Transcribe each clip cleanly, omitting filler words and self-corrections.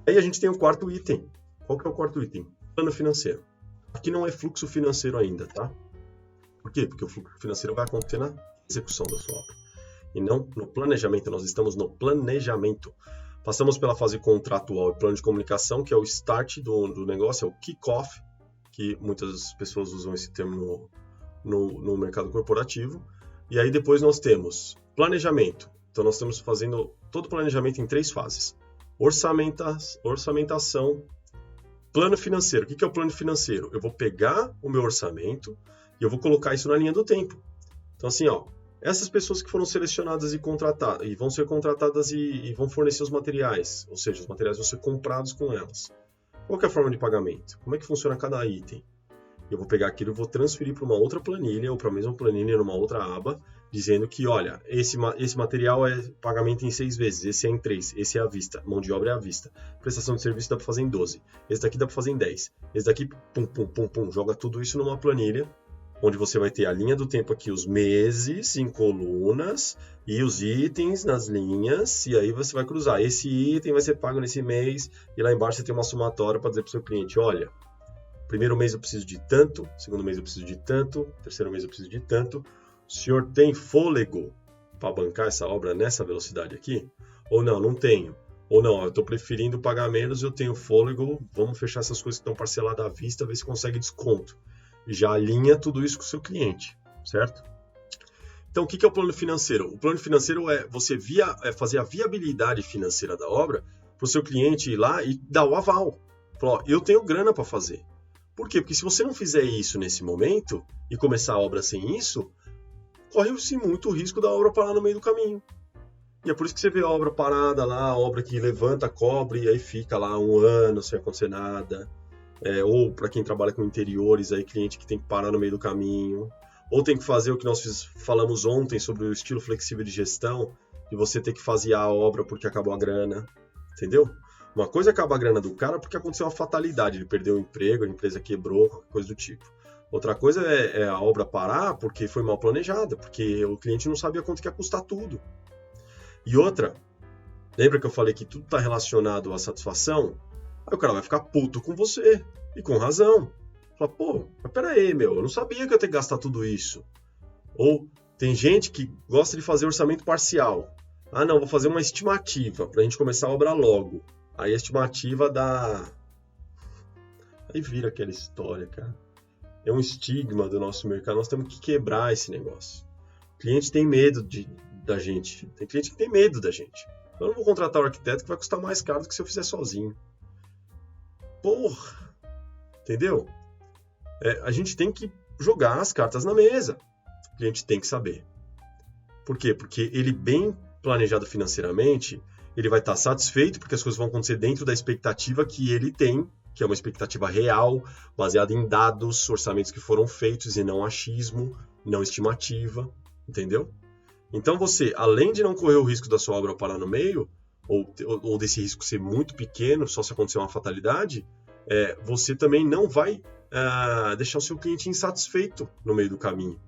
Aí a gente tem o quarto item. Qual que é o quarto item? Plano financeiro. Aqui não é fluxo financeiro ainda, tá? Por quê? Porque o fluxo financeiro vai acontecer na execução da sua obra. E não no planejamento. Nós estamos no planejamento. Passamos pela fase contratual e plano de comunicação, que é o start do negócio, é o kick-off, que muitas pessoas usam esse termo no mercado corporativo. E aí depois nós temos planejamento. Então nós estamos fazendo todo o planejamento em 3 fases. Orçamentação, plano financeiro. O que é o plano financeiro? Eu vou pegar o meu orçamento e eu vou colocar isso na linha do tempo. Então assim, essas pessoas que foram selecionadas e contratadas, e vão ser contratadas e vão fornecer os materiais, ou seja, os materiais vão ser comprados com elas. Qual que é a forma de pagamento? Como é que funciona cada item? Eu vou pegar aquilo e vou transferir para uma outra planilha ou para a mesma planilha numa outra aba, dizendo que, olha, esse material é pagamento em 6 vezes, esse é em 3, esse é à vista, mão de obra é à vista, prestação de serviço dá para fazer em 12, esse daqui dá para fazer em 10, esse daqui, joga tudo isso numa planilha, onde você vai ter a linha do tempo aqui, os meses em colunas e os itens nas linhas, e aí você vai cruzar. Esse item vai ser pago nesse mês, e lá embaixo você tem uma somatória para dizer para o seu cliente, olha, primeiro mês eu preciso de tanto, segundo mês eu preciso de tanto, terceiro mês eu preciso de tanto. O senhor tem fôlego para bancar essa obra nessa velocidade aqui? Ou não, não tenho. Ou não, eu estou preferindo pagar menos, eu tenho fôlego, vamos fechar essas coisas que estão parceladas à vista, ver se consegue desconto. E já alinha tudo isso com o seu cliente, certo? Então, o que é o plano financeiro? O plano financeiro é você fazer a viabilidade financeira da obra para o seu cliente ir lá e dar o aval. Falar, eu tenho grana para fazer. Por quê? Porque se você não fizer isso nesse momento e começar a obra sem isso, corre-se muito o risco da obra parar no meio do caminho. E é por isso que você vê a obra parada lá, a obra que levanta, cobre, e aí fica lá 1 ano sem acontecer nada. Ou para quem trabalha com interiores, aí cliente que tem que parar no meio do caminho. Ou tem que fazer o que nós falamos ontem sobre o estilo flexível de gestão, de você ter que fazer a obra porque acabou a grana, entendeu? Uma coisa acaba a grana do cara porque aconteceu uma fatalidade, ele perdeu o emprego, a empresa quebrou, qualquer coisa do tipo. Outra coisa é a obra parar porque foi mal planejada, porque o cliente não sabia quanto que ia custar tudo. E outra, lembra que eu falei que tudo está relacionado à satisfação? Aí o cara vai ficar puto com você, e com razão. Fala, pô, mas peraí, eu não sabia que eu ia ter que gastar tudo isso. Ou tem gente que gosta de fazer orçamento parcial. Ah, não, vou fazer uma estimativa para a gente começar a obra logo. Aí a estimativa dá... Aí vira aquela história, cara. É um estigma do nosso mercado, nós temos que quebrar esse negócio. O cliente tem medo da gente. Tem cliente que tem medo da gente. Eu não vou contratar um arquiteto que vai custar mais caro do que se eu fizer sozinho. Porra! Entendeu? A gente tem que jogar as cartas na mesa. O cliente tem que saber. Por quê? Porque ele bem planejado financeiramente, ele vai estar satisfeito porque as coisas vão acontecer dentro da expectativa que ele tem, que é uma expectativa real, baseada em dados, orçamentos que foram feitos e não achismo, não estimativa, entendeu? Então você, além de não correr o risco da sua obra parar no meio, ou desse risco ser muito pequeno, só se acontecer uma fatalidade, você também não vai deixar o seu cliente insatisfeito no meio do caminho.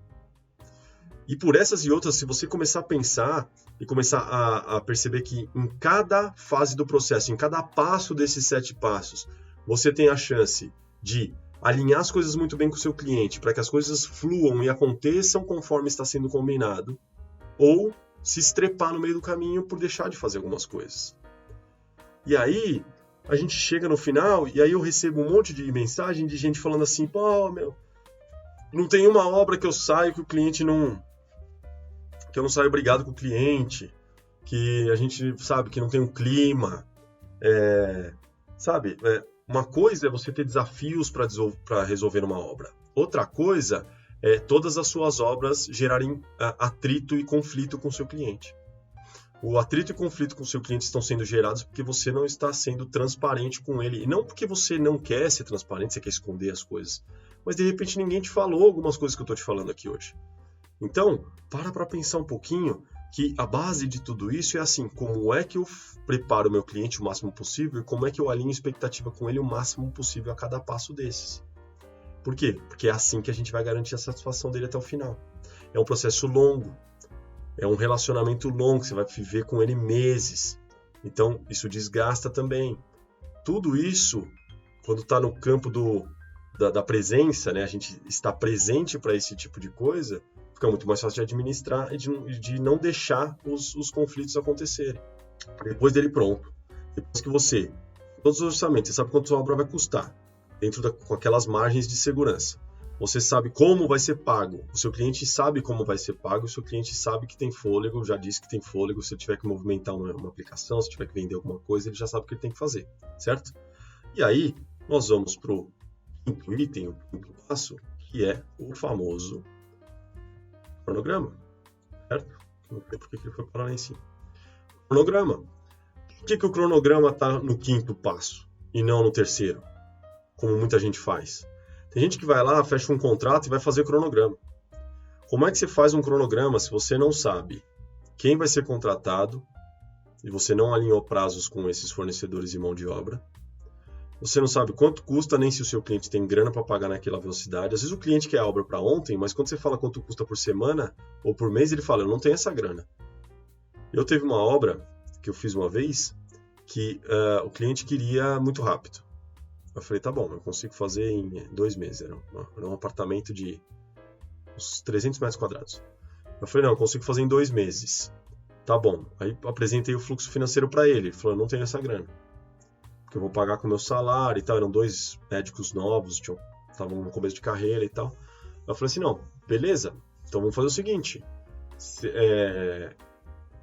E por essas e outras, se você começar a pensar e começar a perceber que em cada fase do processo, em cada passo desses 7 passos, você tem a chance de alinhar as coisas muito bem com o seu cliente, para que as coisas fluam e aconteçam conforme está sendo combinado, ou se estrepar no meio do caminho por deixar de fazer algumas coisas. E aí, a gente chega no final, e aí eu recebo um monte de mensagem de gente falando assim, pô, não tem uma obra que eu saio que o cliente não... que eu não saio brigado com o cliente, que a gente sabe que não tem um clima, uma coisa é você ter desafios para resolver uma obra. Outra coisa é todas as suas obras gerarem atrito e conflito com o seu cliente. O atrito e conflito com o seu cliente estão sendo gerados porque você não está sendo transparente com ele. E não porque você não quer ser transparente, você quer esconder as coisas. Mas de repente ninguém te falou algumas coisas que eu estou te falando aqui hoje. Então, para pensar um pouquinho que a base de tudo isso é assim, como é que eu preparo o meu cliente o máximo possível e como é que eu alinho expectativa com ele o máximo possível a cada passo desses. Por quê? Porque é assim que a gente vai garantir a satisfação dele até o final. É um processo longo, é um relacionamento longo, você vai viver com ele meses. Então, isso desgasta também. tudo isso, quando está no campo da presença, né? A gente está presente para esse tipo de coisa, fica muito mais fácil de administrar e de não deixar os conflitos acontecerem. Depois dele pronto, depois que você, todos os orçamentos, você sabe quanto sua obra vai custar, com aquelas margens de segurança. Você sabe como vai ser pago, o seu cliente sabe como vai ser pago, o seu cliente sabe que tem fôlego, já disse que tem fôlego, se ele tiver que movimentar uma aplicação, se tiver que vender alguma coisa, ele já sabe o que ele tem que fazer, certo? E aí, nós vamos para o quinto item, o quinto passo, que é o famoso cronograma, certo? Não sei por que ele foi parar lá em cima. Cronograma. Por que o cronograma está no quinto passo e não no terceiro, como muita gente faz? Tem gente que vai lá, fecha um contrato e vai fazer cronograma. Como é que você faz um cronograma se você não sabe quem vai ser contratado e você não alinhou prazos com esses fornecedores de mão de obra? Você não sabe quanto custa, nem se o seu cliente tem grana para pagar naquela velocidade. Às vezes o cliente quer a obra para ontem, mas quando você fala quanto custa por semana ou por mês, ele fala, eu não tenho essa grana. Eu teve uma obra que eu fiz uma vez que o cliente queria muito rápido. Eu falei, tá bom, eu consigo fazer em 2 meses. Era um apartamento de uns 300 metros quadrados. Eu falei, não, eu consigo fazer em 2 meses. Tá bom. Aí apresentei o fluxo financeiro para ele. Ele falou, eu não tenho essa grana. Porque eu vou pagar com o meu salário e tal. Eram 2 médicos novos, estavam no começo de carreira e tal. Eu falei assim, não, beleza. Então vamos fazer o seguinte.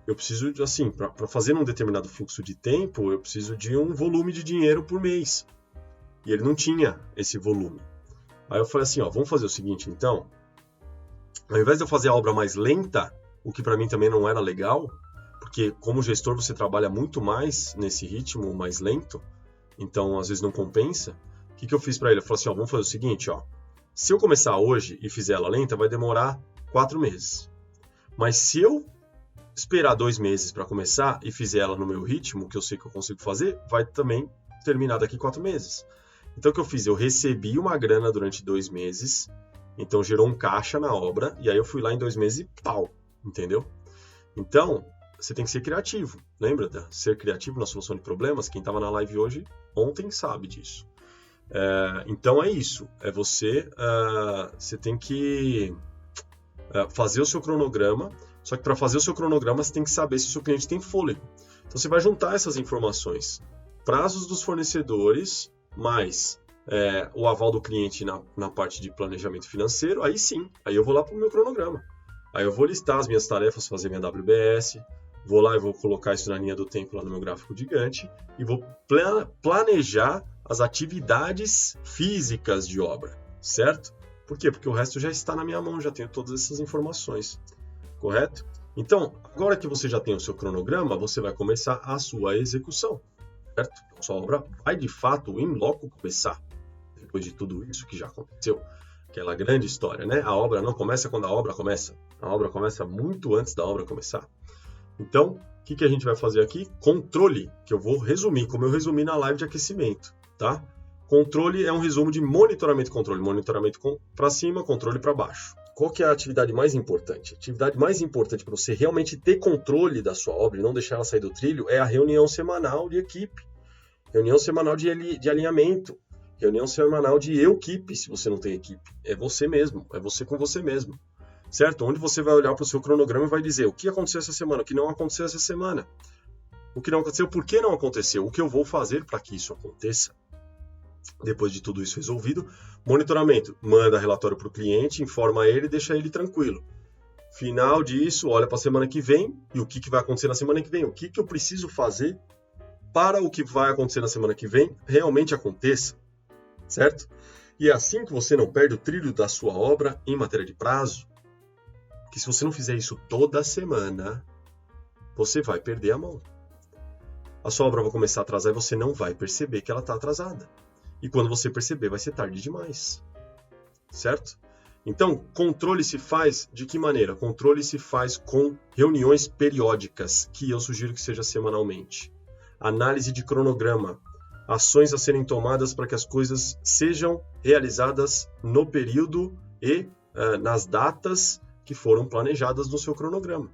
Eu preciso, assim, para fazer um determinado fluxo de tempo, eu preciso de um volume de dinheiro por mês. E ele não tinha esse volume. Aí eu falei assim, vamos fazer o seguinte, então. Ao invés de eu fazer a obra mais lenta, o que para mim também não era legal, porque como gestor você trabalha muito mais nesse ritmo mais lento, então às vezes não compensa. O que eu fiz para ele? Eu falei assim, vamos fazer o seguinte, se eu começar hoje e fizer ela lenta, vai demorar 4 meses. Mas se eu esperar 2 meses para começar e fizer ela no meu ritmo, que eu sei que eu consigo fazer, vai também terminar daqui 4 meses. Então o que eu fiz? Eu recebi uma grana durante 2 meses, então gerou um caixa na obra, e aí eu fui lá em 2 meses e pau, entendeu? Então, você tem que ser criativo. Lembra de ser criativo na solução de problemas? Quem estava na live ontem sabe disso. Então é isso, você tem que fazer o seu cronograma, só que para fazer o seu cronograma você tem que saber se o seu cliente tem fôlego. Então você vai juntar essas informações, prazos dos fornecedores, mais o aval do cliente na parte de planejamento financeiro, aí sim, aí eu vou lá para o meu cronograma. Aí eu vou listar as minhas tarefas, fazer minha WBS, vou lá e vou colocar isso na linha do tempo lá no meu gráfico gigante e vou planejar as atividades físicas de obra, certo? Por quê? Porque o resto já está na minha mão, já tenho todas essas informações, correto? Então, agora que você já tem o seu cronograma, você vai começar a sua execução, certo? Então, sua obra vai de fato em loco começar, depois de tudo isso que já aconteceu. Aquela grande história, né? A obra não começa quando a obra começa. A obra começa muito antes da obra começar. Então, o que a gente vai fazer aqui? Controle, que eu vou resumir, como eu resumi na live de aquecimento, tá? Controle é um resumo de monitoramento e controle. Monitoramento para cima, controle para baixo. Qual que é a atividade mais importante? A atividade mais importante para você realmente ter controle da sua obra e não deixar ela sair do trilho é a reunião semanal de equipe. Reunião semanal de alinhamento. Reunião semanal de equipe, se você não tem equipe. É você mesmo, é você com você mesmo. Certo? Onde você vai olhar para o seu cronograma e vai dizer o que aconteceu essa semana, o que não aconteceu essa semana. O que não aconteceu, por que não aconteceu, o que eu vou fazer para que isso aconteça. Depois de tudo isso resolvido, monitoramento. Manda relatório para o cliente, informa ele e deixa ele tranquilo. Final disso, olha para a semana que vem e o que vai acontecer na semana que vem. O que eu preciso fazer para o que vai acontecer na semana que vem realmente aconteça. Certo? E é assim que você não perde o trilho da sua obra em matéria de prazo. Que se você não fizer isso toda semana, você vai perder a mão. A sua obra vai começar a atrasar e você não vai perceber que ela está atrasada. E quando você perceber, vai ser tarde demais. Certo? Então, controle se faz de que maneira? Controle se faz com reuniões periódicas, que eu sugiro que seja semanalmente. Análise de cronograma. Ações a serem tomadas para que as coisas sejam realizadas no período e nas datas que foram planejadas no seu cronograma.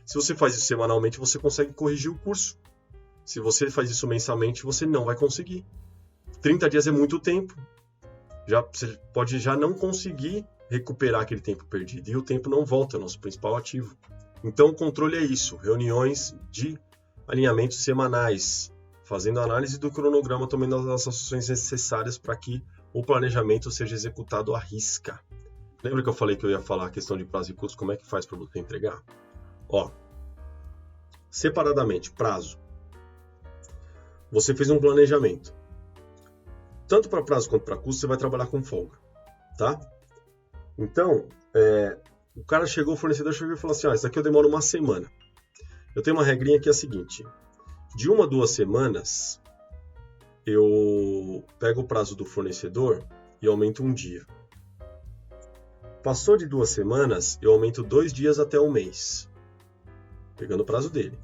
Se você faz isso semanalmente, você consegue corrigir o curso. Se você faz isso mensalmente, você não vai conseguir. 30 dias é muito tempo. Você pode já não conseguir recuperar aquele tempo perdido. E o tempo não volta, é o nosso principal ativo. Então, o controle é isso. Reuniões de alinhamentos semanais. Fazendo análise do cronograma, tomando as ações necessárias para que o planejamento seja executado à risca. Lembra que eu falei que eu ia falar a questão de prazo e custo? Como é que faz para você entregar? Ó, separadamente, prazo. Você fez um planejamento. Tanto para prazo quanto para custo, você vai trabalhar com folga, tá? Então, o cara chegou, o fornecedor chegou e falou assim, isso daqui eu demoro uma semana. Eu tenho uma regrinha que é a seguinte, de 1 a 2 semanas, eu pego o prazo do fornecedor e aumento 1 dia. Passou de 2 semanas, eu aumento 2 dias até 1 mês, pegando o prazo dele.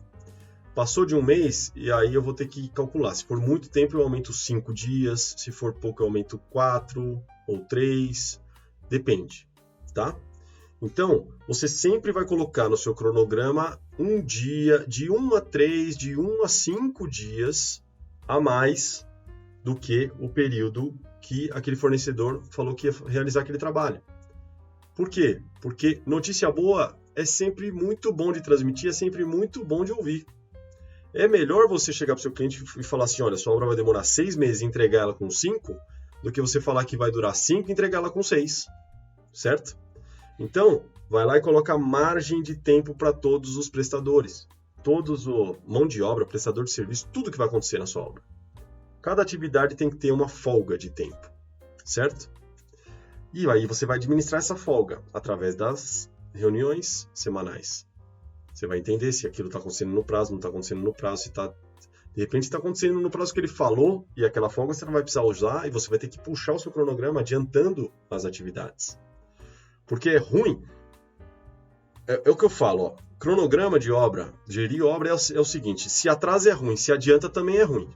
Passou de 1 mês, e aí eu vou ter que calcular. Se for muito tempo, eu aumento 5 dias. Se for pouco, eu aumento 4 ou 3. Depende, tá? Então, você sempre vai colocar no seu cronograma um dia, de 1 a 3, de 1 a 5 dias a mais do que o período que aquele fornecedor falou que ia realizar aquele trabalho. Por quê? Porque notícia boa é sempre muito bom de transmitir, é sempre muito bom de ouvir. É melhor você chegar para o seu cliente e falar assim, olha, sua obra vai demorar 6 meses e entregar ela com 5, do que você falar que vai durar 5 e entregar ela com 6, certo? Então, vai lá e coloca margem de tempo para todos os prestadores. Todos o mão de obra, prestador de serviço, tudo que vai acontecer na sua obra. Cada atividade tem que ter uma folga de tempo, certo? E aí você vai administrar essa folga através das reuniões semanais. Você vai entender se aquilo está acontecendo no prazo, não está acontecendo no prazo, se está... De repente está acontecendo no prazo que ele falou e aquela folga você não vai precisar usar e você vai ter que puxar o seu cronograma adiantando as atividades. Porque é ruim. É o que eu falo, ó. Cronograma de obra, gerir obra é o seguinte, se atrasa é ruim, se adianta também é ruim.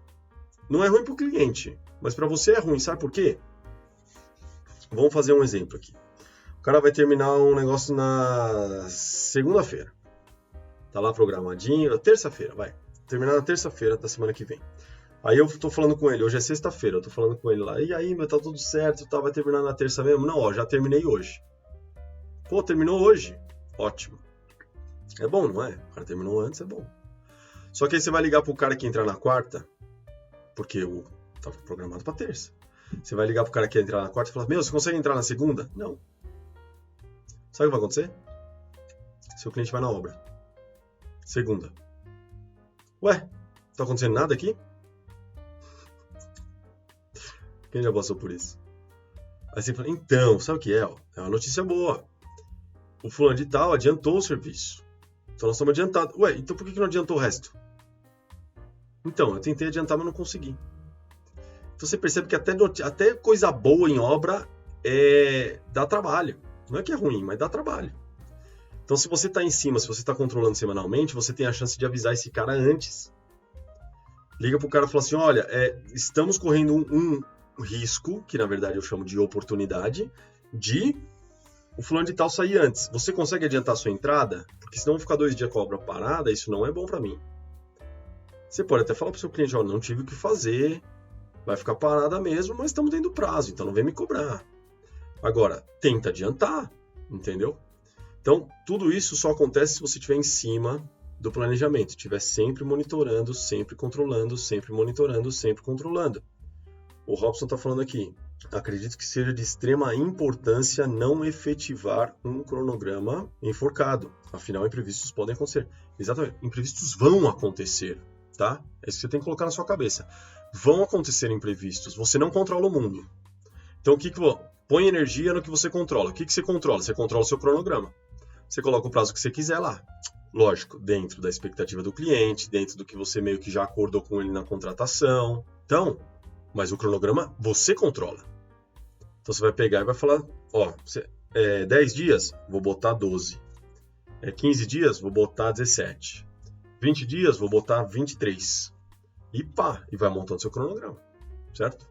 Não é ruim para o cliente, mas para você é ruim, sabe por quê? Vamos fazer um exemplo aqui. O cara vai terminar um negócio na segunda-feira. Tá lá programadinho, terça-feira, vai. Terminar na terça-feira da semana que vem. Aí eu tô falando com ele, hoje é sexta-feira, eu tô falando com ele lá. E aí, meu, tá tudo certo, tá, vai terminar na terça mesmo? Não, ó, já terminei hoje. Pô, terminou hoje? Ótimo. É bom, não é? O cara terminou antes, é bom. Só que aí você vai ligar pro cara que entrar na quarta, porque tava programado pra terça. Você vai ligar pro cara que quer entrar na quarta e falar, meu, você consegue entrar na segunda? Não. Sabe o que vai acontecer? Seu cliente vai na obra. Segunda. Ué, não tá acontecendo nada aqui? Quem já passou por isso? Aí você fala, então, sabe o que é? Ó? É uma notícia boa. O fulano de tal adiantou o serviço. Então nós estamos adiantados. Ué, então por que não adiantou o resto? Então, eu tentei adiantar, mas não consegui. Então você percebe que até coisa boa em obra dá trabalho. Não é que é ruim, mas dá trabalho. Então se você está em cima, se você está controlando semanalmente, você tem a chance de avisar esse cara antes. Liga pro cara e fala assim, olha, estamos correndo um risco, que na verdade eu chamo de oportunidade, de o fulano de tal sair antes. Você consegue adiantar a sua entrada? Porque senão eu vou ficar 2 dias com a obra parada, isso não é bom para mim. Você pode até falar pro seu cliente, ó, não tive o que fazer, vai ficar parada mesmo, mas estamos dentro do prazo, então não vem me cobrar. Agora, tenta adiantar, entendeu? Então, tudo isso só acontece se você estiver em cima do planejamento, estiver sempre monitorando, sempre controlando, sempre monitorando, sempre controlando. O Robson está falando aqui, acredito que seja de extrema importância não efetivar um cronograma enforcado, afinal imprevistos podem acontecer. Exatamente, imprevistos vão acontecer, tá? É isso que você tem que colocar na sua cabeça. Vão acontecer imprevistos, você não controla o mundo. Então, põe energia no que você controla. O que você controla? Você controla o seu cronograma. Você coloca o prazo que você quiser lá. Lógico, dentro da expectativa do cliente, dentro do que você meio que já acordou com ele na contratação. Então, mas o cronograma você controla. Então você vai pegar e vai falar, ó, 10 dias, vou botar 12. 15 dias, vou botar 17. 20 dias, vou botar 23. E pá, e vai montando seu cronograma, certo?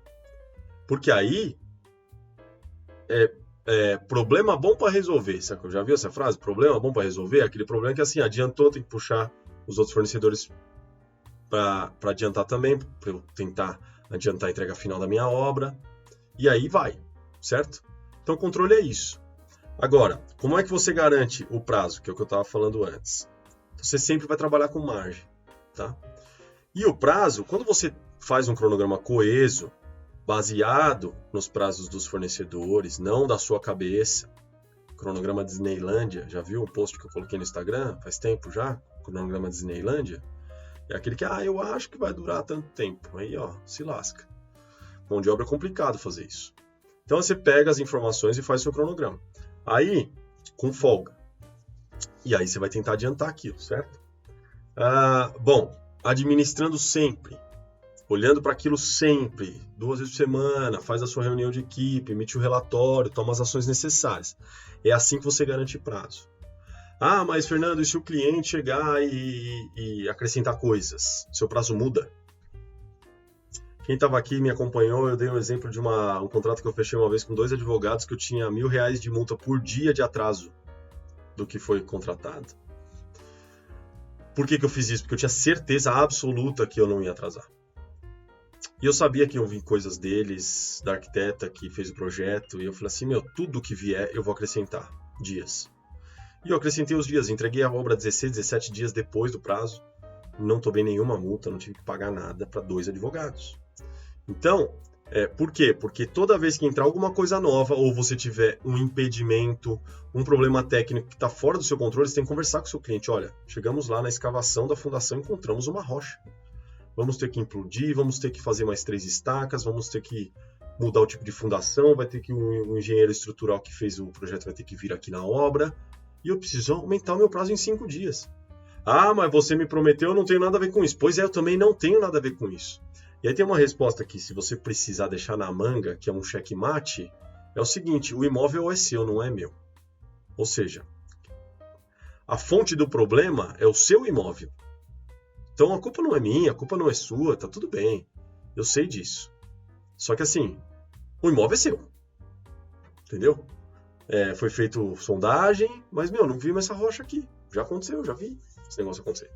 Porque aí problema bom para resolver. Sabe? Já viu essa frase? Problema bom para resolver? Aquele problema que assim, adiantou, tem que puxar os outros fornecedores para adiantar também, para eu tentar adiantar a entrega final da minha obra. E aí vai, certo? Então o controle é isso. Agora, como é que você garante o prazo, que é o que eu estava falando antes? Você sempre vai trabalhar com margem, tá? E o prazo, quando você faz um cronograma coeso, baseado nos prazos dos fornecedores, não da sua cabeça, cronograma Disneylândia, já viu um post que eu coloquei no Instagram, faz tempo já, cronograma Disneylândia? É aquele que, eu acho que vai durar tanto tempo, aí se lasca. Mão de obra é complicado fazer isso. Então você pega as informações e faz seu cronograma. Aí, com folga. E aí você vai tentar adiantar aquilo, certo? Bom, administrando sempre, olhando para aquilo sempre, 2 vezes por semana, faz a sua reunião de equipe, emite o relatório, toma as ações necessárias. É assim que você garante prazo. Mas Fernando, e se o cliente chegar e acrescentar coisas? Seu prazo muda? Quem estava aqui e me acompanhou, eu dei um exemplo de um contrato que eu fechei uma vez com 2 advogados que eu tinha R$1.000 de multa por dia de atraso do que foi contratado. Por que eu fiz isso? Porque eu tinha certeza absoluta que eu não ia atrasar. E eu sabia que iam vir coisas deles, da arquiteta que fez o projeto, e eu falei assim, tudo que vier eu vou acrescentar dias. E eu acrescentei os dias, entreguei a obra 16, 17 dias depois do prazo, não tomei nenhuma multa, não tive que pagar nada para 2 advogados. Então, por quê? Porque toda vez que entrar alguma coisa nova, ou você tiver um impedimento, um problema técnico que está fora do seu controle, você tem que conversar com o seu cliente. Olha, chegamos lá na escavação da fundação e encontramos uma rocha. Vamos ter que implodir, vamos ter que fazer mais 3 estacas, vamos ter que mudar o tipo de fundação, vai ter que o engenheiro estrutural que fez o projeto vai ter que vir aqui na obra, e eu preciso aumentar o meu prazo em 5 dias. Mas você me prometeu, eu não tenho nada a ver com isso. Pois é, eu também não tenho nada a ver com isso. E aí tem uma resposta aqui, se você precisar deixar na manga, que é um checkmate, é o seguinte, o imóvel é seu, não é meu. Ou seja, a fonte do problema é o seu imóvel. Então a culpa não é minha, a culpa não é sua, tá tudo bem. Eu sei disso. Só que assim, o imóvel é seu. Entendeu? Foi feito sondagem, mas não vimos essa rocha aqui. Já aconteceu, já vi esse negócio acontecer.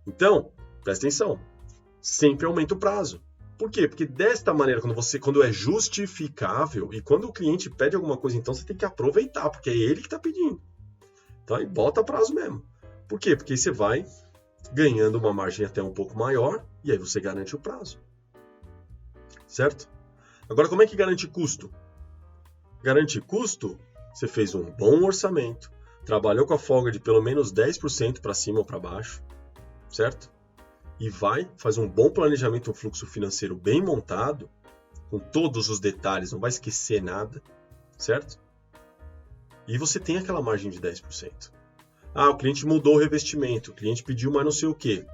Então, presta atenção. Sempre aumenta o prazo. Por quê? Porque desta maneira, quando é justificável e quando o cliente pede alguma coisa, então você tem que aproveitar, porque é ele que está pedindo. Então aí bota prazo mesmo. Por quê? Porque aí você vai ganhando uma margem até um pouco maior e aí você garante o prazo. Certo? Agora, como é que garante custo? Garante custo, você fez um bom orçamento, trabalhou com a folga de pelo menos 10% para cima ou para baixo, certo? E faz um bom planejamento, um fluxo financeiro bem montado, com todos os detalhes, não vai esquecer nada, certo? E você tem aquela margem de 10%. O cliente mudou o revestimento, o cliente pediu mais não sei o quê.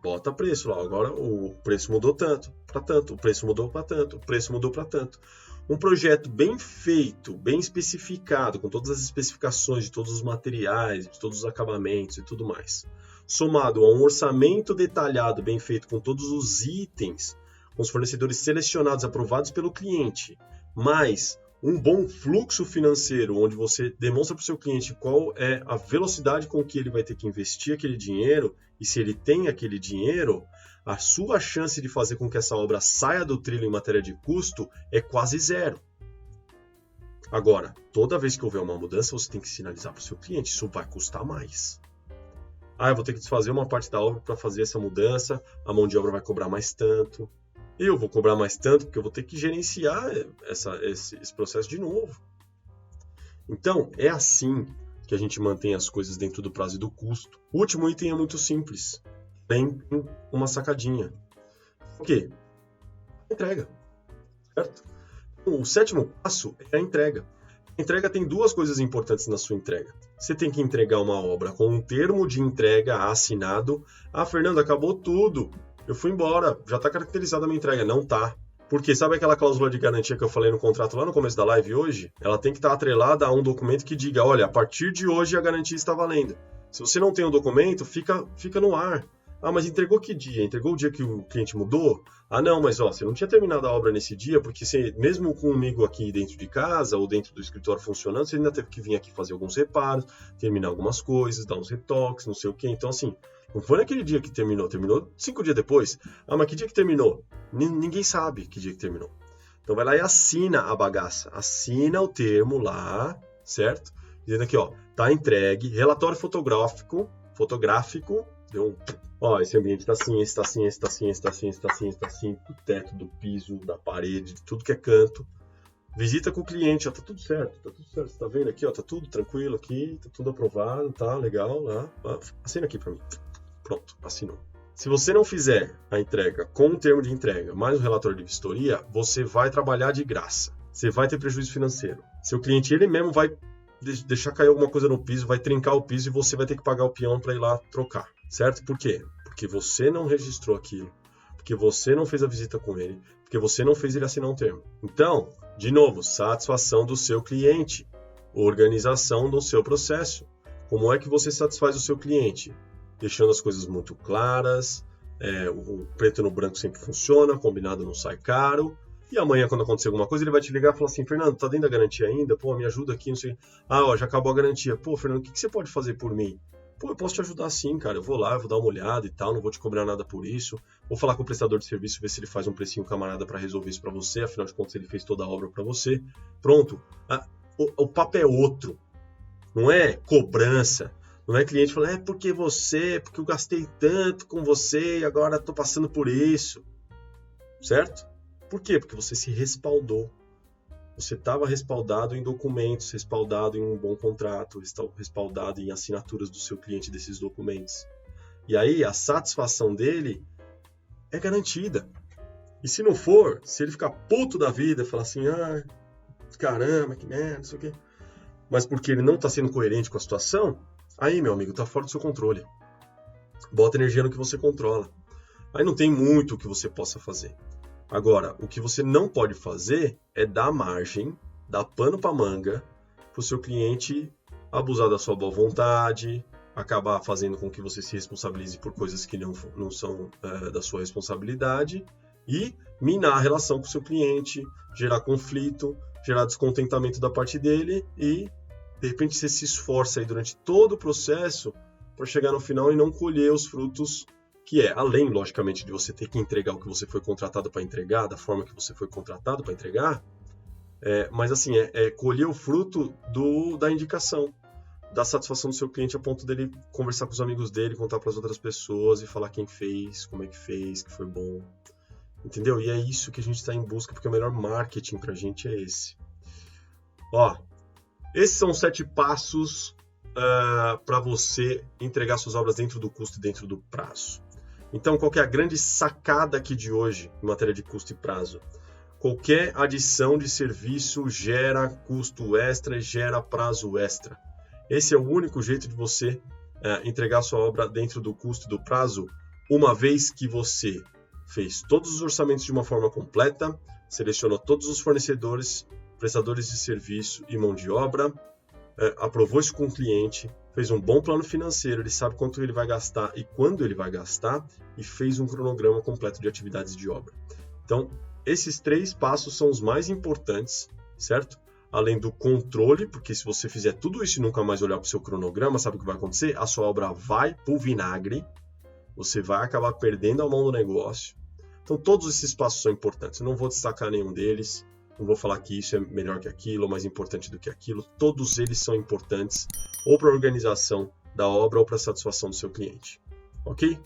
Bota preço lá, agora o preço mudou tanto, para tanto, o preço mudou para tanto, o preço mudou para tanto. Um projeto bem feito, bem especificado, com todas as especificações de todos os materiais, de todos os acabamentos e tudo mais. Somado a um orçamento detalhado, bem feito, com todos os itens, com os fornecedores selecionados, aprovados pelo cliente, mais um bom fluxo financeiro, onde você demonstra para o seu cliente qual é a velocidade com que ele vai ter que investir aquele dinheiro, e se ele tem aquele dinheiro, a sua chance de fazer com que essa obra saia do trilho em matéria de custo é quase zero. Agora, toda vez que houver uma mudança, você tem que sinalizar para o seu cliente, isso vai custar mais. Eu vou ter que desfazer uma parte da obra para fazer essa mudança, a mão de obra vai cobrar mais tanto. Eu vou cobrar mais tanto porque eu vou ter que gerenciar esse processo de novo. Então, é assim que a gente mantém as coisas dentro do prazo e do custo. O último item é muito simples. Tem uma sacadinha. O quê? A entrega. Certo? O 7º passo é a entrega. A entrega tem 2 coisas importantes na sua entrega. Você tem que entregar uma obra com um termo de entrega assinado. Fernando, acabou tudo. Eu fui embora. Já está caracterizada a minha entrega. Não tá. Porque sabe aquela cláusula de garantia que eu falei no contrato lá no começo da live hoje? Ela tem que estar atrelada a um documento que diga, olha, a partir de hoje a garantia está valendo. Se você não tem o documento, fica no ar. Mas entregou que dia? Entregou o dia que o cliente mudou? Não, mas você não tinha terminado a obra nesse dia, porque você, mesmo comigo aqui dentro de casa ou dentro do escritório funcionando, você ainda teve que vir aqui fazer alguns reparos, terminar algumas coisas, dar uns retoques, não sei o quê. Então, assim, Não foi naquele dia que terminou, terminou 5 dias depois. Ah, mas que dia que terminou? Ninguém sabe que dia que terminou. Então vai lá e assina a bagaça, assina o termo lá, certo? Dizendo aqui, ó, tá entregue, relatório fotográfico, deu um... Ó, esse ambiente tá assim, esse tá assim, esse tá assim, esse tá assim, esse tá assim, esse tá assim, do teto, do piso, da parede, de tudo que é canto. Visita com o cliente, ó, tá tudo certo, você tá vendo aqui, ó, tá tudo tranquilo aqui, tá tudo aprovado, tá legal, lá. Assina aqui pra mim. Pronto, assinou. Se você não fizer a entrega com o termo de entrega mais o relatório de vistoria, você vai trabalhar de graça. Você vai ter prejuízo financeiro. Seu cliente, ele mesmo vai deixar cair alguma coisa no piso, vai trincar o piso e você vai ter que pagar o peão para ir lá trocar. Certo? Por quê? Porque você não registrou aquilo. Porque você não fez a visita com ele. Porque você não fez ele assinar um termo. Então, de novo, satisfação do seu cliente. Organização do seu processo. Como é que você satisfaz o seu cliente? Deixando as coisas muito claras, o preto no branco sempre funciona, combinado não sai caro, e amanhã quando acontecer alguma coisa ele vai te ligar e falar assim, Fernando, tá dentro da garantia ainda? Pô, me ajuda aqui, não sei. Ah, ó, já acabou a garantia. Pô, Fernando, o que você pode fazer por mim? Pô, eu posso te ajudar sim, cara, eu vou lá, eu vou dar uma olhada e tal, não vou te cobrar nada por isso, vou falar com o prestador de serviço, ver se ele faz um precinho camarada para resolver isso para você, afinal de contas ele fez toda a obra para você. Pronto, o papo é outro, não é cobrança. Não é cliente falando, porque eu gastei tanto com você e agora estou passando por isso. Certo? Por quê? Porque você se respaldou. Você estava respaldado em documentos, respaldado em um bom contrato, respaldado em assinaturas do seu cliente desses documentos. E aí a satisfação dele é garantida. E se não for, se ele ficar puto da vida, falar assim, caramba, que merda, não sei o quê. Mas porque ele não está sendo coerente com a situação, aí, meu amigo, tá fora do seu controle. Bota energia no que você controla. Aí não tem muito o que você possa fazer. Agora, o que você não pode fazer é dar margem, dar pano pra manga, pro seu cliente abusar da sua boa vontade, acabar fazendo com que você se responsabilize por coisas que não são da sua responsabilidade e minar a relação com o seu cliente, gerar conflito, gerar descontentamento da parte dele e de repente você se esforça aí durante todo o processo para chegar no final e não colher os frutos que além, logicamente, de você ter que entregar o que você foi contratado para entregar, da forma que você foi contratado para entregar, mas assim, colher o fruto da indicação, da satisfação do seu cliente a ponto dele conversar com os amigos dele, contar para as outras pessoas e falar quem fez, como é que fez, que foi bom. Entendeu? E é isso que a gente está em busca, porque o melhor marketing para a gente é esse. Ó, esses são 7 passos para você entregar suas obras dentro do custo e dentro do prazo. Então, qual que é a grande sacada aqui de hoje em matéria de custo e prazo? Qualquer adição de serviço gera custo extra e gera prazo extra. Esse é o único jeito de você entregar sua obra dentro do custo e do prazo, uma vez que você fez todos os orçamentos de uma forma completa, selecionou todos os fornecedores, prestadores de serviço e mão de obra, aprovou isso com o cliente, fez um bom plano financeiro, ele sabe quanto ele vai gastar e quando ele vai gastar e fez um cronograma completo de atividades de obra. Então, esses 3 passos são os mais importantes, certo? Além do controle, porque se você fizer tudo isso e nunca mais olhar para o seu cronograma, sabe o que vai acontecer? A sua obra vai pro vinagre, você vai acabar perdendo a mão do negócio. Então, todos esses passos são importantes. Eu não vou destacar nenhum deles, não vou falar que isso é melhor que aquilo, ou mais importante do que aquilo. Todos eles são importantes, ou para a organização da obra, ou para a satisfação do seu cliente. Ok?